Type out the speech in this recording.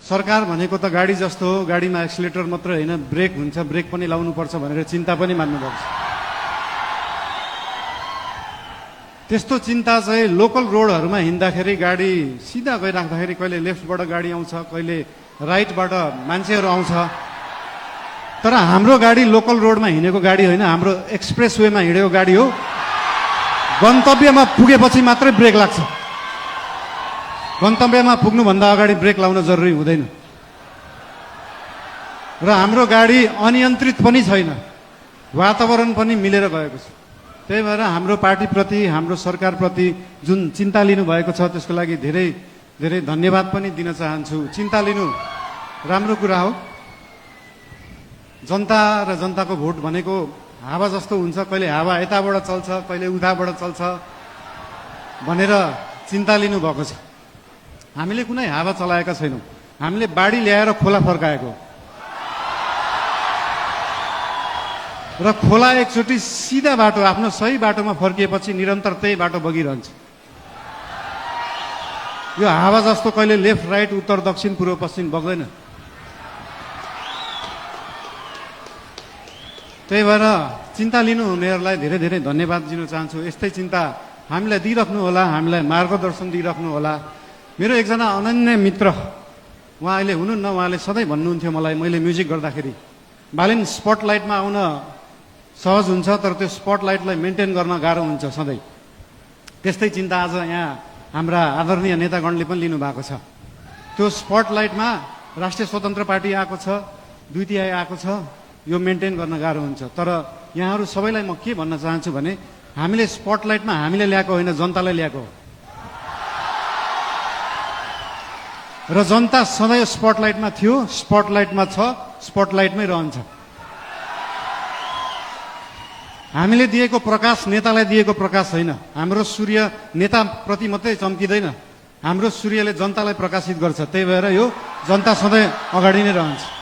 सरकार भनेको त गाडी जस्तो हो, गाडीमा एक्सिलेटर मात्र होइन ब्रेक हुन्छ, ब्रेक पनि लाउनुपर्छ भनेर चिन्ता पनि मान्नुभएको छ। त्यस्तो चिन्ता चाहिँ लोकल रोडहरूमा हिँड्दाखेरि गाडी सिधा गइराख्दाखेरि कहिले लेफ्टबाट गाडी आउँछ, कहिले राइटबाट मान्छेहरू आउँछ। तर हाम्रो गाडी लोकल रोडमा हिँडेको गाडी होइन, हाम्रो एक्सप्रेस वेमा हिँडेको गाडी हो। गन्तव्यमा पुगेपछि मात्रै ब्रेक लाग्छ, गन्तव्यमा पुग्नुभन्दा अगाडि ब्रेक लाउन जरुरी हुँदैन। र हाम्रो गाडी अनियन्त्रित पनि छैन, वातावरण पनि मिलेर गएको छ। त्यही भएर हाम्रो पार्टीप्रति, हाम्रो सरकारप्रति जुन चिन्ता लिनुभएको छ त्यसको लागि धेरै धेरै धन्यवाद पनि दिन चाहन्छु। चिन्ता लिनु राम्रो कुरा हो। जनता र जनताको भोट भनेको हावा जस्तो हुन्छ, कहिले हावा यताबाट चल्छ, कहिले उताबाट चल्छ भनेर चिन्ता लिनुभएको छ। हामीले कुनै हावा चलाएका छैनौँ, हामीले बाढी ल्याएर खोला फर्काएको र खोला एकचोटि सिधा बाटो, आफ्नो सही बाटोमा फर्किएपछि निरन्तर त्यही बाटो बगिरहन्छ। यो हावा जस्तो कहिले लेफ्ट राइट उत्तर दक्षिण पूर्व पश्चिम बग्दैन। त्यही भएर चिन्ता लिनु हुनेहरूलाई धेरै धेरै धन्यवाद दिन चाहन्छु। यस्तै चिन्ता हामीलाई दिइराख्नु होला, हामीलाई मार्गदर्शन दिइराख्नु होला। मेरो एकजना अनन्य मित्र, उहाँ अहिले हुनुहुन्न, उहाँले सधैँ भन्नुहुन्थ्यो मलाई, मैले म्युजिक गर्दाखेरि, बालिन स्पटलाइटमा आउन सहज हुन्छ तर त्यो स्पटलाइटलाई मेन्टेन गर्न गाह्रो हुन्छ सधैँ। त्यस्तै चिन्ता आज यहाँ हाम्रा आदरणीय नेतागणले पनि लिनुभएको छ। त्यो स्पटलाइटमा राष्ट्रिय स्वतन्त्र पार्टी आएको छ, 2/3 आएको छ, यो मेन्टेन गर्न गाह्रो हुन्छ। तर यहाँहरू सबैलाई म के भन्न चाहन्छु भने हामीले स्पटलाइटमा हामीले ल्याएको होइन, जनतालाई ल्याएको हो। र जनता सधैँ स्पटलाइटमा थियो, स्पटलाइटमा छ, स्पटलाइटमै रहन्छ। हामीले दिएको प्रकाश नेतालाई दिएको प्रकाश होइन। हाम्रो सूर्य नेताप्रति मात्रै चम्किँदैन, हाम्रो सूर्यले जनतालाई प्रकाशित गर्छ। त्यही भएर यो जनता सधैँ अगाडि नै रहन्छ।